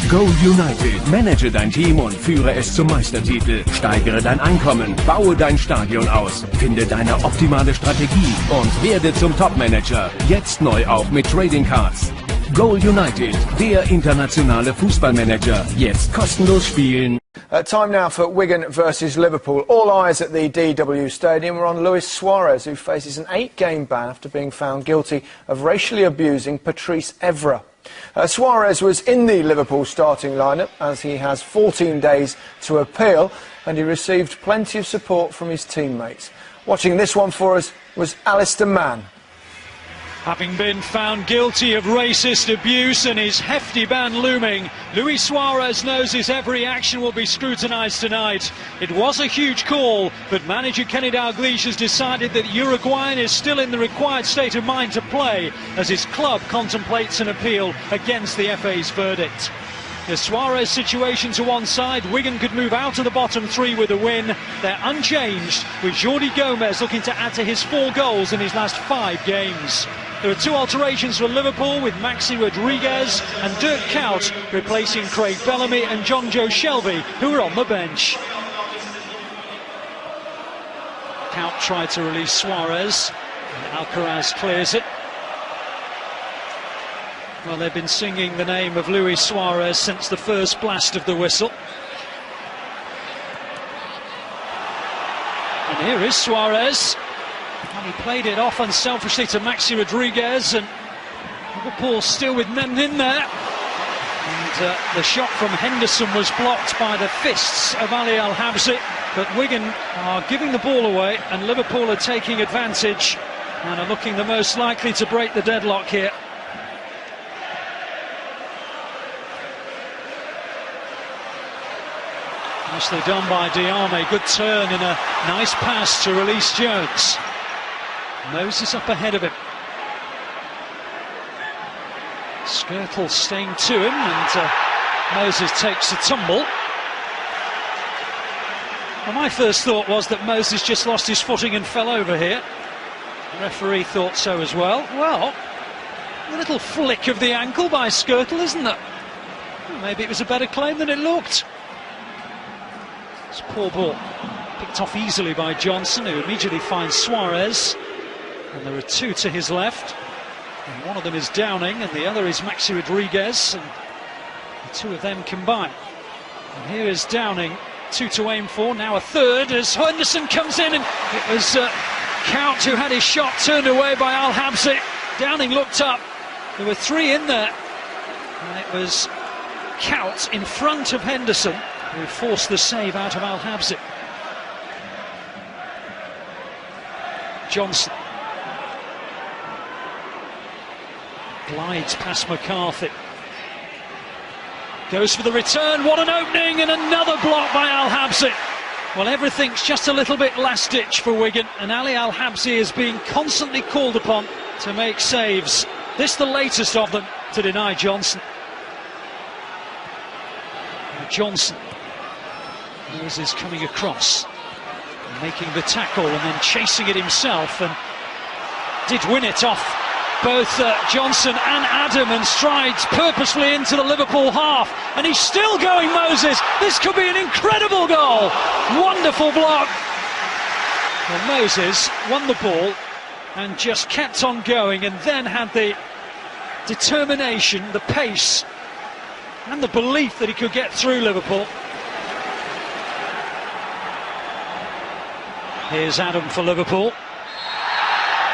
Go United. Manage dein Team und führe es zum Meistertitel. Steigere dein Einkommen, baue dein Stadion aus, finde deine optimale Strategie und werde zum Topmanager. Jetzt neu auch mit Trading Cards. Goal United, der internationale Fußballmanager. Jetzt kostenlos spielen. Time now for Wigan versus Liverpool. All eyes at the DW Stadium are on Luis Suarez, who faces an 8-game ban after being found guilty of racially abusing Patrice Evra. Suarez was in the Liverpool starting lineup as he has 14 days to appeal, and he received plenty of support from his teammates. Watching this one for us was Alistair Mann. Having been found guilty of racist abuse and his hefty ban looming, Luis Suarez knows his every action will be scrutinised tonight. It was a huge call, but manager Kenny Dalglish has decided that Uruguayan is still in the required state of mind to play as his club contemplates an appeal against the FA's verdict. The Suarez situation to one side, Wigan could move out of the bottom three with a win. They're unchanged, with Jordi Gomez looking to add to his 4 goals in his last 5 games. There are 2 alterations for Liverpool, with Maxi Rodriguez and Dirk Kuyt replacing Craig Bellamy and John Joe Shelby, who are on the bench. Kuyt tried to release Suarez, and Alcaraz clears it. Well, they've been singing the name of Luis Suarez since the first blast of the whistle. And here is Suarez. And he played it off unselfishly to Maxi Rodriguez, and Liverpool still with men in there. And the shot from Henderson was blocked by the fists of Ali al-Habsi, but Wigan are giving the ball away and Liverpool are taking advantage and are looking the most likely to break the deadlock here. Nicely done by Diame, good turn and a nice pass to release Jones. Moses up ahead of him. Skirtle staying to him, and Moses takes a tumble. Well, my first thought was that Moses just lost his footing and fell over here. The referee thought so as well. Well, a little flick of the ankle by Skirtle, isn't it? Well, maybe it was a better claim than it looked. It's a poor ball. Picked off easily by Johnson, who immediately finds Suarez. And there are 2 to his left, and one of them is Downing and the other is Maxi Rodriguez, and the 2 of them combine. And here is Downing, 2 to aim for, now a third as Henderson comes in, and it was Kuyt who had his shot turned away by al-Habsi. Downing looked up, there were 3 in there, and it was Kuyt in front of Henderson who forced the save out of al-Habsi. Johnson glides past McCarthy, goes for the return, what an opening, and another block by al-Habsi. Well, everything's just a little bit last ditch for Wigan, and Ali al-Habsi is being constantly called upon to make saves. This the latest of them to deny Johnson. Now Johnson, Moses coming across, making the tackle and then chasing it himself, and did win it off both Johnson and Adam, and strides purposefully into the Liverpool half, and he's still going, Moses. This could be an incredible goal. Wonderful block. Well, Moses won the ball and just kept on going, and then had the determination, the pace and the belief that he could get through Liverpool. Here's Adam for Liverpool.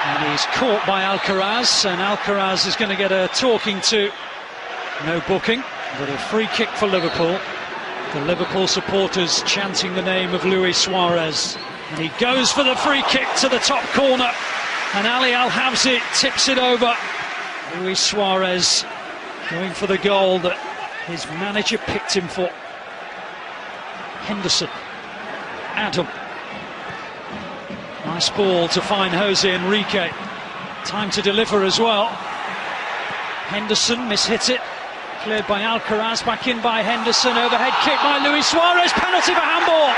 And he's caught by Alcaraz, and Alcaraz is going to get a talking to. No booking, but a free kick for Liverpool. The Liverpool supporters chanting the name of Luis Suarez. And he goes for the free kick to the top corner, and Ali al-Habsi tips it over. Luis Suarez going for the goal that his manager picked him for. Henderson, Adam. Nice ball to find Jose Enrique. Time to deliver as well. Henderson mishit it. Cleared by Alcaraz, back in by Henderson. Overhead kick by Luis Suarez. Penalty for handball.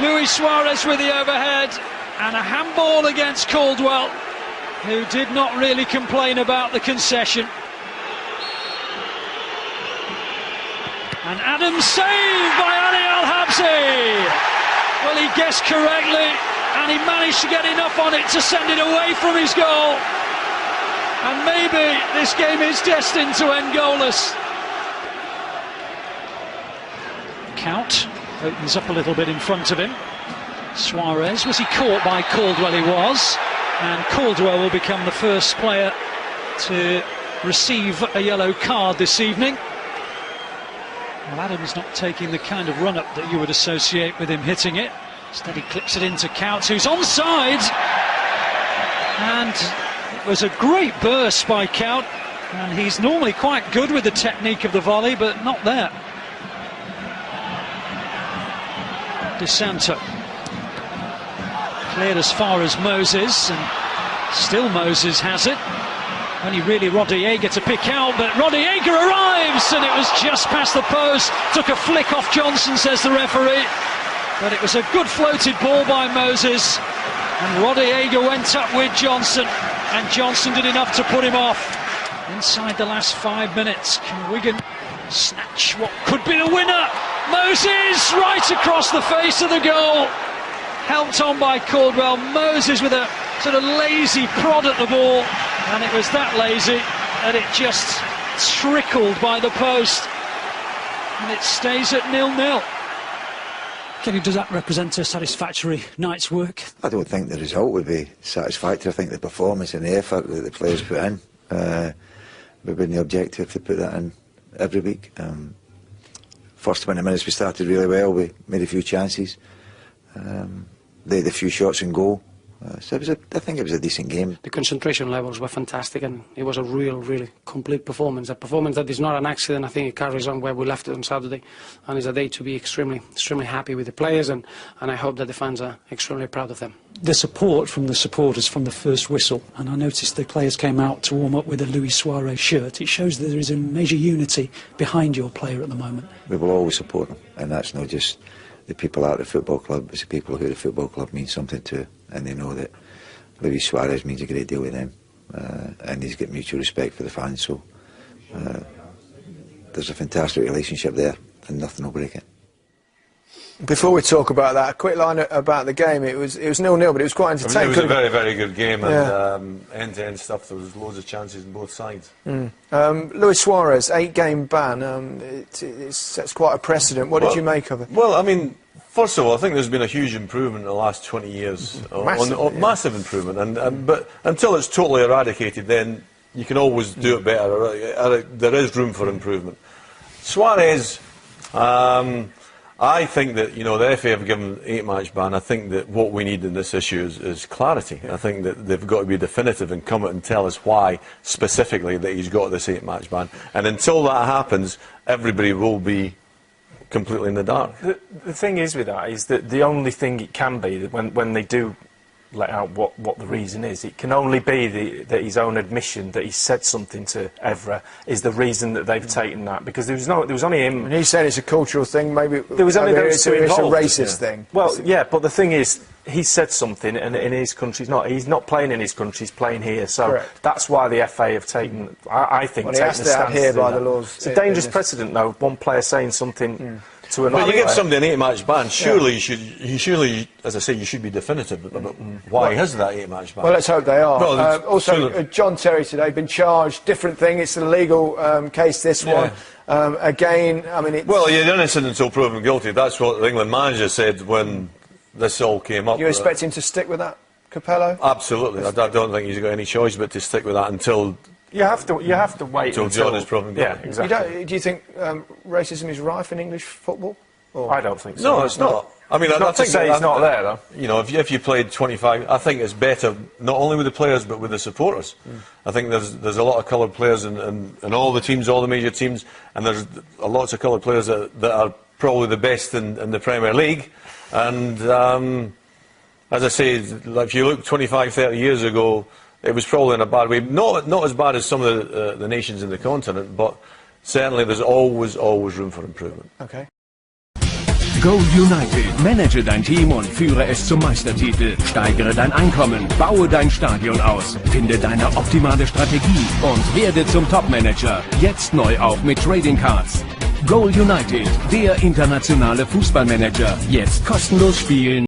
Luis Suarez with the overhead. And a handball against Caldwell, who did not really complain about the concession. And Adams saved by al-habsi. Well, he guessed correctly, and he managed to get enough on it to send it away from his goal. And maybe this game is destined to end goalless. Count opens up a little bit in front of him. Suarez, was he caught by Caldwell? He was. And Caldwell will become the first player to receive a yellow card this evening. Well, Adams not taking the kind of run-up that you would associate with him hitting it. Instead he clips it into Count, who's onside. And it was a great burst by Count. And he's normally quite good with the technique of the volley, but not there. De Santo. Cleared as far as Moses, and still Moses has it. Only really Rodallega to pick out, but Rodallega arrives, and it was just past the post. Took a flick off Johnson, says the referee. But it was a good floated ball by Moses, and Rodallega went up with Johnson, and Johnson did enough to put him off. Inside the last 5 minutes, can Wigan snatch what could be the winner? Moses right across the face of the goal. Helped on by Caldwell. Moses with a sort of lazy prod at the ball, and it was that lazy that it just trickled by the post, and it stays at 0-0. Kenny, does that represent a satisfactory night's work? I don't think the result would be satisfactory. I think the performance and the effort that the players put in would be the objective to put that in every week. First 20 minutes we started really well. We made a few chances. They had a few shots in goal. So I think it was a decent game. The concentration levels were fantastic, and it was a really complete performance. A performance that is not an accident. I think it carries on where we left it on Saturday, and it's a day to be extremely happy with the players, and I hope that the fans are extremely proud of them. The support from the supporters from the first whistle, and I noticed the players came out to warm up with a Luis Suarez shirt. It shows that there is a major unity behind your player at the moment. We will always support them, and that's not just the people at the football club, it's the people who the football club means something to, and they know that Luis Suarez means a great deal to them, and he's got mutual respect for the fans, so there's a fantastic relationship there, and nothing will break it. Before we talk about that, a quick line about the game. It was 0-0, but it was quite entertaining. I mean, it was a very, very good game, and end-to-end stuff. There was loads of chances on both sides. Luis Suarez, 8-game ban. It sets quite a precedent. What did you make of it? Well, I mean, first of all, I think there's been a huge improvement in the last 20 years. Massive improvement. But until it's totally eradicated, then you can always do it better. There is room for improvement. Suarez. I think that, the FA have given an 8-match ban. I think that what we need in this issue is clarity. I think that they've got to be definitive and come out and tell us why specifically that he's got this 8-match ban. And until that happens, everybody will be completely in the dark. The thing is with that is that the only thing it can be that when they do let out what the reason is, it can only be that his own admission that he said something to Evra is the reason that they've taken that, because there was only him. And he said it's a cultural thing. Maybe there was only those two involved. It's a racist thing. Well, yeah, but the thing is, he said something, and in his country, he's not playing in his country, he's playing here. So correct. That's why the FA have taken, I think, taken a stance here by the laws. It's a dangerous precedent, though. One player saying something. Well, you give somebody an 8-match ban, surely you should, as I say, you should be definitive about why he has that 8-match ban. Well, let's hope they are. Well, also, John Terry today been charged, different thing, it's a legal case, this one. Again, I mean, well, you're innocent until proven guilty. That's what the England manager said when this all came up. You expect him to stick with that, Capello? Absolutely. I don't think he's got any choice but to stick with that until... You have to wait until John is proven guilty. Yeah, exactly. Do you think racism is rife in English football? Or? I don't think so. No, it's not. I mean, I think it's not there, though. If you played 25, I think it's better not only with the players but with the supporters. I think there's a lot of coloured players in all the teams, all the major teams, and there's lots of coloured players that are probably the best in the Premier League. And as I say, if you look 25, 30 years ago, it was probably in a bad way. Not as bad as some of the nations in the continent, but certainly there's always room for improvement. Okay. Go United. Manage dein Team und führe es zum Meistertitel. Steigere dein Einkommen. Baue dein Stadion aus. Finde deine optimale Strategie und werde zum Top-Manager. Jetzt neu auch mit Trading Cards. Goal United, der internationale Fußballmanager. Jetzt kostenlos spielen.